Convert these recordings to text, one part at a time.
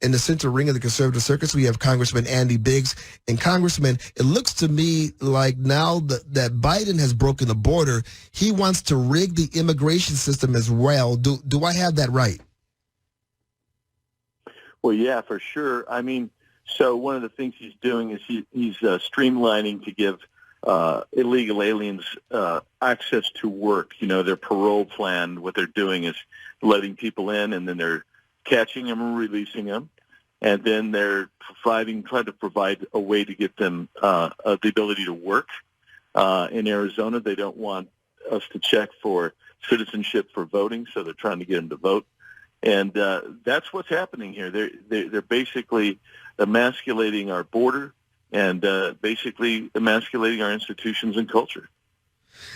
in the center ring of the conservative circus, we have Congressman Andy Biggs. And Congressman, it looks to me like now that Biden has broken the border, he wants to rig the immigration system as well. Do I have that right? Well, yeah, for sure. I mean, so one of the things he's doing is he's streamlining to give illegal aliens access to work. You know, their parole plan, what they're doing is letting people in, and then they're catching them and releasing them. And then they're trying to provide a way to get them the ability to work. In Arizona, they don't want us to check for citizenship for voting, so they're trying to get them to vote. And that's what's happening here. They're basically emasculating our border and basically emasculating our institutions and culture.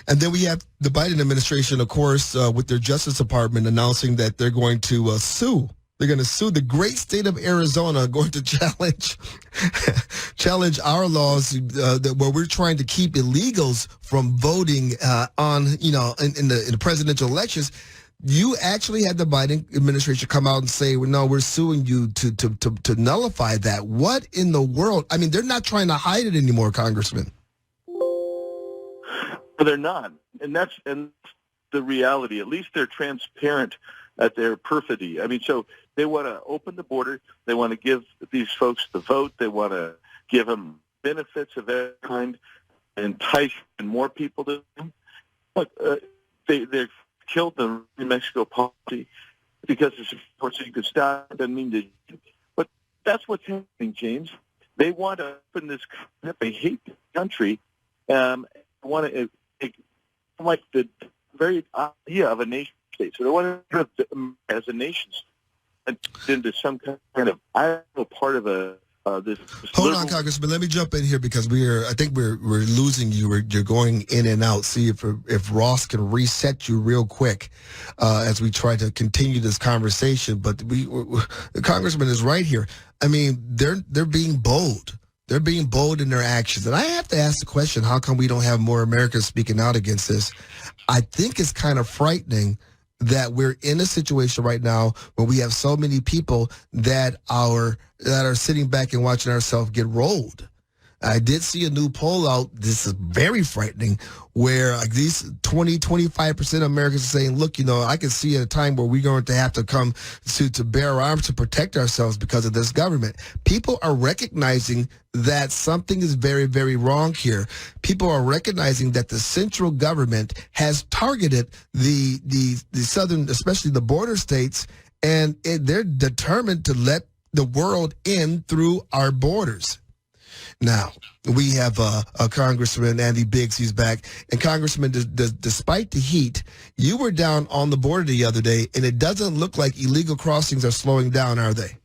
And then we have the Biden administration, of course, with their Justice Department announcing that they're going to sue. They're going to sue the great state of Arizona, going to challenge our laws where we're trying to keep illegals from voting in the presidential elections. You actually had the Biden administration come out and say, well, no, we're suing you to nullify that. What in the world? I mean, they're not trying to hide it anymore, Congressman. They're not. And that's the reality. At least they're transparent at their perfidy. I mean, so they want to open the border. They want to give these folks the vote. They want to give them benefits of every kind, entice more people to them. But they're killed the New Mexico policy because it's so you could stop. It doesn't mean that. But that's what's happening, James. They want to open this. They hate the country. Want to like the very idea of a nation state. So they want to put it as a nation state into some kind of part of this. Hold on, Congressman. Let me jump in here because I think we're losing you. You're going in and out. See if Ross can reset you real quick as we try to continue this conversation. But the Congressman is right here. I mean, they're being bold. They're being bold in their actions. And I have to ask the question, how come we don't have more Americans speaking out against this? I think it's kind of frightening that we're in a situation right now where we have so many people that are sitting back and watching ourselves get rolled. I did see a new poll out. This is very frightening, where at least 25% of Americans are saying, look, I can see a time where we're going to have to come to bear arms to protect ourselves because of this government. People are recognizing that something is very, very wrong here. People are recognizing that the central government has targeted the southern, especially the border states, and they're determined to let the world in through our borders. Now, we have a Congressman, Andy Biggs, he's back. And Congressman, despite the heat, you were down on the border the other day, and it doesn't look like illegal crossings are slowing down, are they?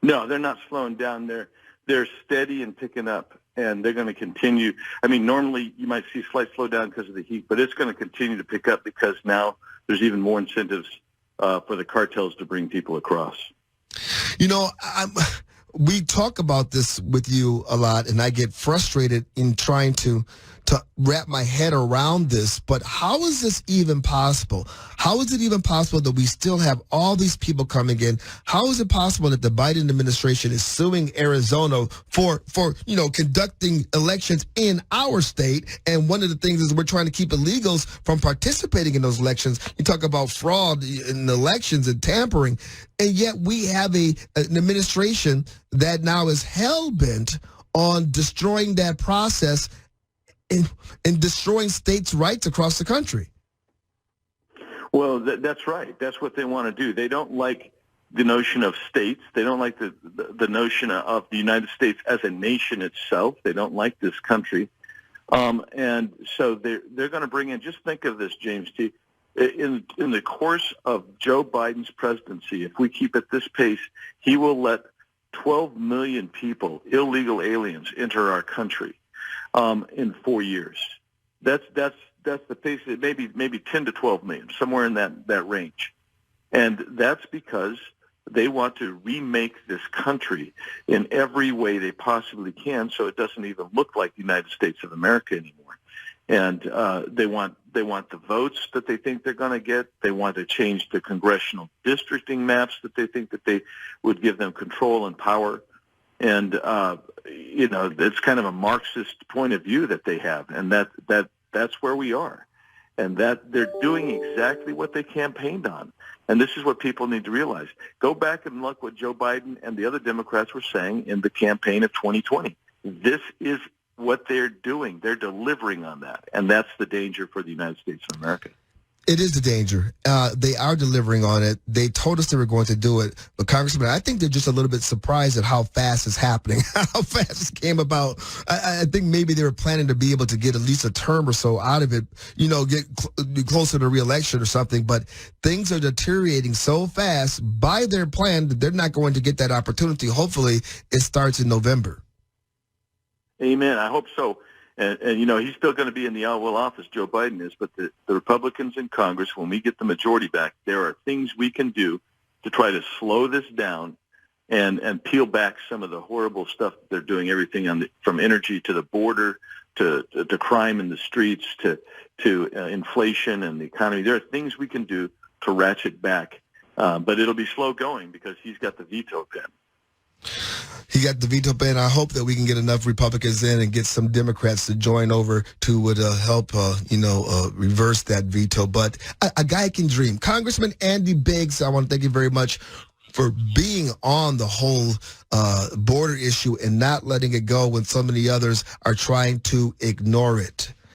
No, they're not slowing down. They're steady and picking up, and they're going to continue. I mean, normally you might see a slight slowdown because of the heat, but it's going to continue to pick up because now there's even more incentives for the cartels to bring people across. We talk about this with you a lot, and I get frustrated in trying to wrap my head around this. But how is this even possible? How is it even possible that we still have all these people coming in? How is it possible that the Biden administration is suing Arizona for conducting elections in our state? And one of the things is we're trying to keep illegals from participating in those elections. You talk about fraud in elections and tampering, and yet we have an administration that now is hell-bent on destroying that process and destroying states' rights across the country. Well, that's right. That's what they want to do. They don't like the notion of states. They don't like the notion of the United States as a nation itself. They don't like this country. And so they're going to bring in, just think of this, James T. In the course of Joe Biden's presidency, if we keep at this pace, he will let 12 million people, illegal aliens, enter our country in 4 years. That's the pace. Maybe 10 to 12 million, somewhere in that range, and that's because they want to remake this country in every way they possibly can, so it doesn't even look like the United States of America anymore. and they want the votes that they think they're going to get. They want to change the congressional districting maps that they think that they would give them control and power. And it's kind of a Marxist point of view that they have, and that's where we are. And that they're doing exactly what they campaigned on. And this is what people need to realize. Go back and look what Joe Biden and the other Democrats were saying in the campaign of 2020. This is what they're doing. They're delivering on that. And that's the danger for the United States of America. It is the danger. They are delivering on it. They told us they were going to do it. But, Congressman, I think they're just a little bit surprised at how fast it's happening, how fast it came about. I think maybe they were planning to be able to get at least a term or so out of it, get closer to re-election or something. But things are deteriorating so fast by their plan that they're not going to get that opportunity. Hopefully, it starts in November. Amen. I hope so. And he's still going to be in the Oval Office, Joe Biden is, but the Republicans in Congress, when we get the majority back, there are things we can do to try to slow this down and peel back some of the horrible stuff that they're doing, everything from energy to the border to crime in the streets to inflation and the economy. There are things we can do to ratchet back, but it'll be slow going because he's got the veto pen. He got the veto pen. I hope that we can get enough Republicans in and get some Democrats to join over to help, reverse that veto. But a guy can dream. Congressman Andy Biggs, I want to thank you very much for being on the whole border issue and not letting it go when so many others are trying to ignore it.